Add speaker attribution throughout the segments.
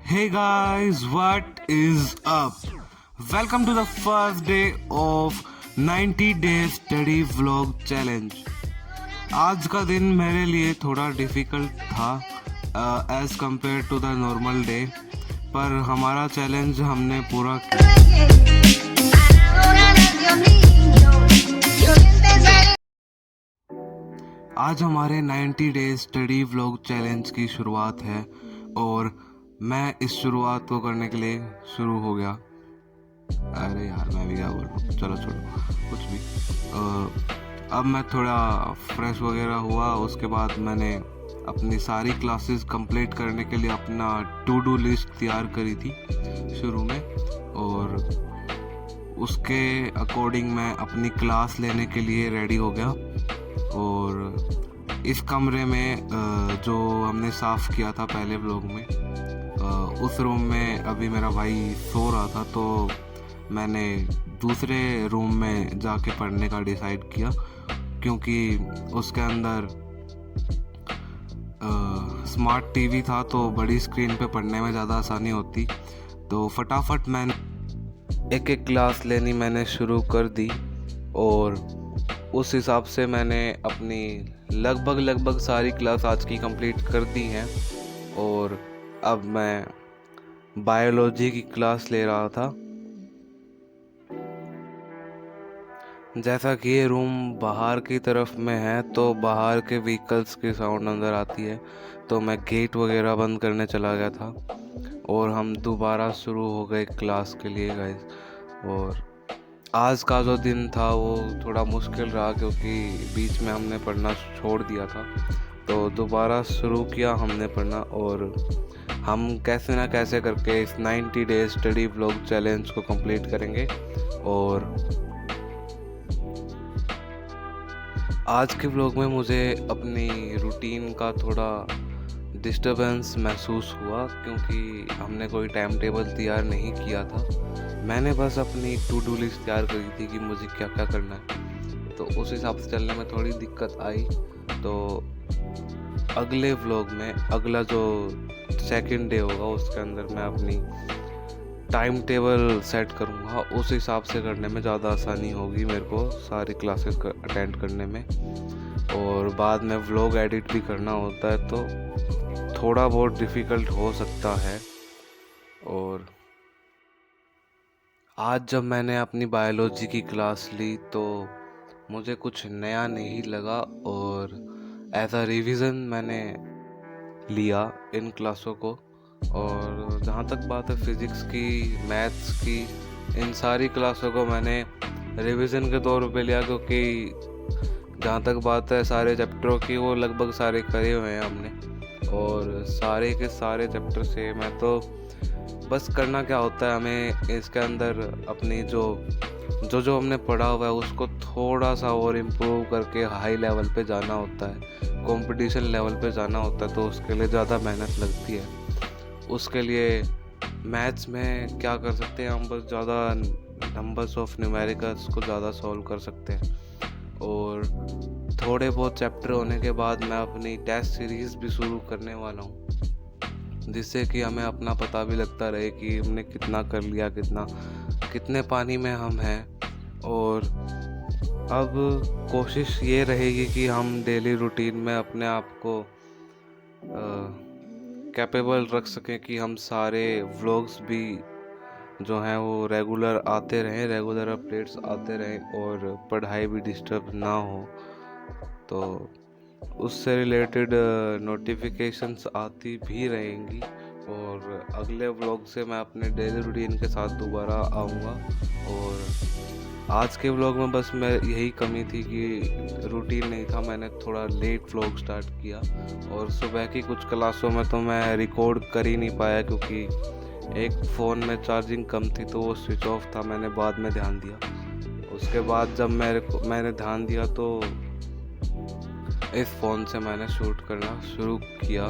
Speaker 1: Hey guys, what is up? Welcome to the first day of 90 Day Study Vlog Challenge. आज का दिन मेरे लिए थोड़ा डिफ़िकल्ट था as compared to the normal day, पर हमारा चैलेंज हमने पूरा आज हमारे 90 डेज स्टडी व्लॉग चैलेंज की शुरुआत है और मैं इस शुरुआत को करने के लिए शुरू हो गया। अरे यार मैं भी क्या बोल रहा हूँ, चलो छोड़ो कुछ भी। अब मैं थोड़ा फ्रेश वगैरह हुआ, उसके बाद मैंने अपनी सारी क्लासेस कंप्लीट करने के लिए अपना टू डू लिस्ट तैयार करी थी शुरू में, और उसके अकॉर्डिंग मैं अपनी क्लास लेने के लिए रेडी हो गया। और इस कमरे में जो हमने साफ़ किया था पहले व्लॉग में, उस रूम में अभी मेरा भाई सो रहा था, तो मैंने दूसरे रूम में जाके पढ़ने का डिसाइड किया, क्योंकि उसके अंदर स्मार्ट टीवी था तो बड़ी स्क्रीन पे पढ़ने में ज़्यादा आसानी होती। तो फटाफट मैंने एक क्लास लेनी मैंने शुरू कर दी, और उस हिसाब से मैंने अपनी लगभग सारी क्लास आज की कंप्लीट कर दी हैं। और अब मैं बायोलॉजी की क्लास ले रहा था। जैसा कि ये रूम बाहर की तरफ में है, तो बाहर के व्हीकल्स की साउंड अंदर आती है, तो मैं गेट वगैरह बंद करने चला गया था और हम दोबारा शुरू हो गए क्लास के लिए गाइस। और आज का जो दिन था वो थोड़ा मुश्किल रहा, क्योंकि बीच में हमने पढ़ना छोड़ दिया था, तो दोबारा शुरू किया हमने पढ़ना, और हम कैसे ना कैसे करके इस 90 डेज स्टडी व्लॉग चैलेंज को कंप्लीट करेंगे। और आज के व्लॉग में मुझे अपनी रूटीन का थोड़ा डिस्टर्बेंस महसूस हुआ, क्योंकि हमने कोई टाइम टेबल तैयार नहीं किया था। मैंने बस अपनी टू डू लिस्ट तैयार करी थी कि मुझे क्या क्या करना है, तो उस हिसाब से चलने में थोड़ी दिक्कत आई। तो अगले व्लॉग में अगला जो सेकंड डे होगा उसके अंदर मैं अपनी टाइम टेबल सेट करूँगा, उस हिसाब से करने में ज़्यादा आसानी होगी मेरे को सारी क्लासेस अटेंड करने में। और बाद में व्लॉग एडिट भी करना होता है, तो थोड़ा बहुत डिफ़िकल्ट हो सकता है। और आज जब मैंने अपनी बायोलॉजी की क्लास ली तो मुझे कुछ नया नहीं लगा, और एज अ रिवीजन मैंने लिया इन क्लासों को। और जहाँ तक बात है फिज़िक्स की, मैथ्स की, इन सारी क्लासों को मैंने रिवीजन के तौर पे लिया, क्योंकि जहाँ तक बात है सारे चैप्टरों की, वो लगभग सारे करे हुए हैं हमने, और सारे के सारे चैप्टर से मैं तो बस करना क्या होता है, हमें इसके अंदर अपनी जो हमने पढ़ा हुआ है उसको थोड़ा सा और इम्प्रूव करके हाई लेवल पे जाना होता है, कंपटीशन लेवल पे जाना होता है, तो उसके लिए ज़्यादा मेहनत लगती है। उसके लिए मैथ्स में क्या कर सकते हैं, हम बस ज़्यादा नंबर्स ऑफ न्यूमेरिकल्स को ज़्यादा सॉल्व कर सकते हैं। और थोड़े बहुत चैप्टर होने के बाद मैं अपनी टेस्ट सीरीज़ भी शुरू करने वाला हूँ, जिससे कि हमें अपना पता भी लगता रहे कि हमने कितना कर लिया, कितने पानी में हम हैं। और अब कोशिश ये रहेगी कि हम डेली रूटीन में अपने आप को कैपेबल रख सकें कि हम सारे व्लॉग्स भी जो हैं वो रेगुलर आते रहें, रेगुलर अपडेट्स आते रहें, और पढ़ाई भी डिस्टर्ब ना हो। तो उससे रिलेटेड नोटिफिकेशंस आती भी रहेंगी, और अगले व्लॉग से मैं अपने डेली रूटीन के साथ दोबारा आऊँगा। और आज के व्लॉग में बस मैं यही कमी थी कि रूटीन नहीं था, मैंने थोड़ा लेट व्लॉग स्टार्ट किया, और सुबह की कुछ क्लासों में तो मैं रिकॉर्ड कर ही नहीं पाया, क्योंकि एक फ़ोन में चार्जिंग कम थी तो वो स्विच ऑफ था, मैंने बाद में ध्यान दिया। उसके बाद जब मैंने ध्यान दिया तो इस फ़ोन से मैंने शूट करना शुरू किया।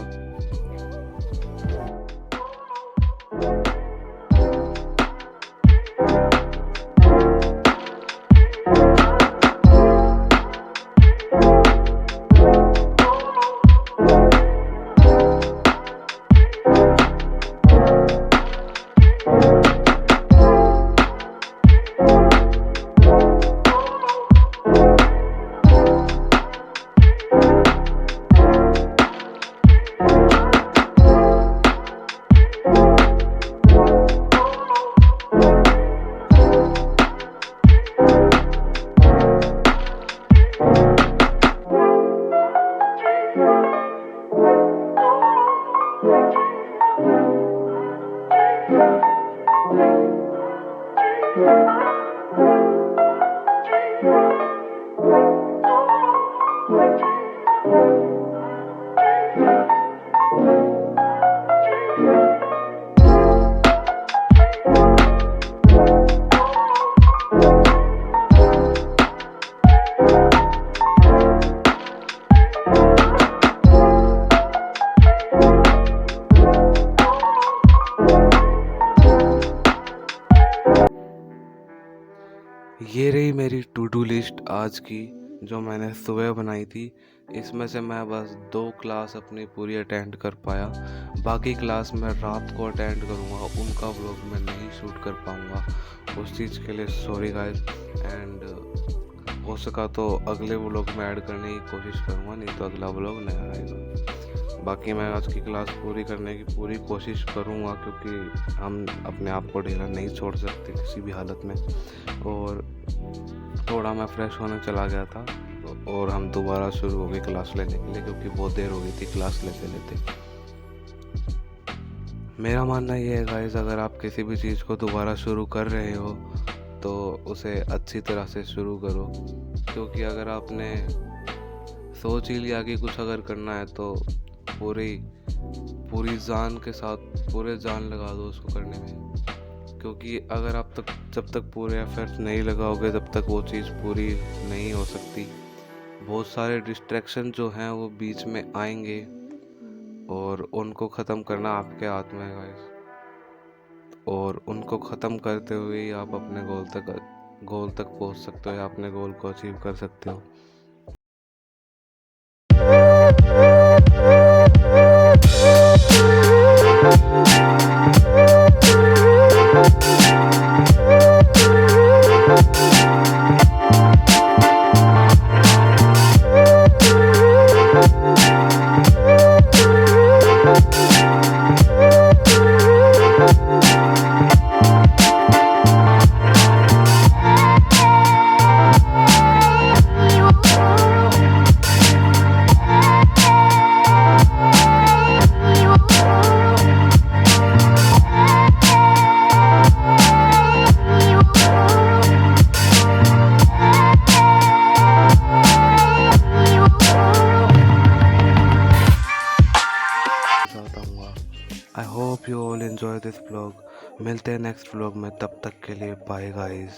Speaker 1: ये रही मेरी टू डू लिस्ट आज की, जो मैंने सुबह बनाई थी। इसमें से मैं बस 2 क्लास अपनी पूरी अटेंड कर पाया। बाकी क्लास मैं रात को अटेंड करूँगा, उनका व्लॉग मैं नहीं शूट कर पाऊँगा। उस चीज़ के लिए सॉरी गाइस। एंड हो सका तो अगले व्लॉग में ऐड करने की कोशिश करूँगा, नहीं तो अगला व्लॉग नया आएगा। बाकी मैं आज की क्लास पूरी करने की पूरी कोशिश करूँगा, क्योंकि हम अपने आप को ढीला नहीं छोड़ सकते किसी भी हालत में। और थोड़ा मैं फ्रेश होने चला गया था, और हम दोबारा शुरू हो गए क्लास लेने के लिए, क्योंकि बहुत देर हो गई थी क्लास लेते लेते। मेरा मानना ये है गाइस, अगर आप किसी भी चीज़ को दोबारा शुरू कर रहे हो तो उसे अच्छी तरह से शुरू करो, क्योंकि अगर आपने सोच ही लिया कि कुछ अगर करना है तो पूरी पूरी जान के साथ पूरे जान लगा दो उसको करने में। क्योंकि अगर आप जब तक पूरे एफर्ट्स नहीं लगाओगे तब तक वो चीज़ पूरी नहीं हो सकती। बहुत सारे डिस्ट्रैक्शन जो हैं वो बीच में आएंगे, और उनको ख़त्म करना आपके हाथ में है गाइस। और उनको ख़त्म करते हुए ही आप अपने गोल तक पहुंच सकते हो, या अपने गोल को अचीव कर सकते हो। I hope you all enjoy this vlog. मिलते हैं नेक्स्ट व्लॉग में, तब तक के लिए बाय गाइस।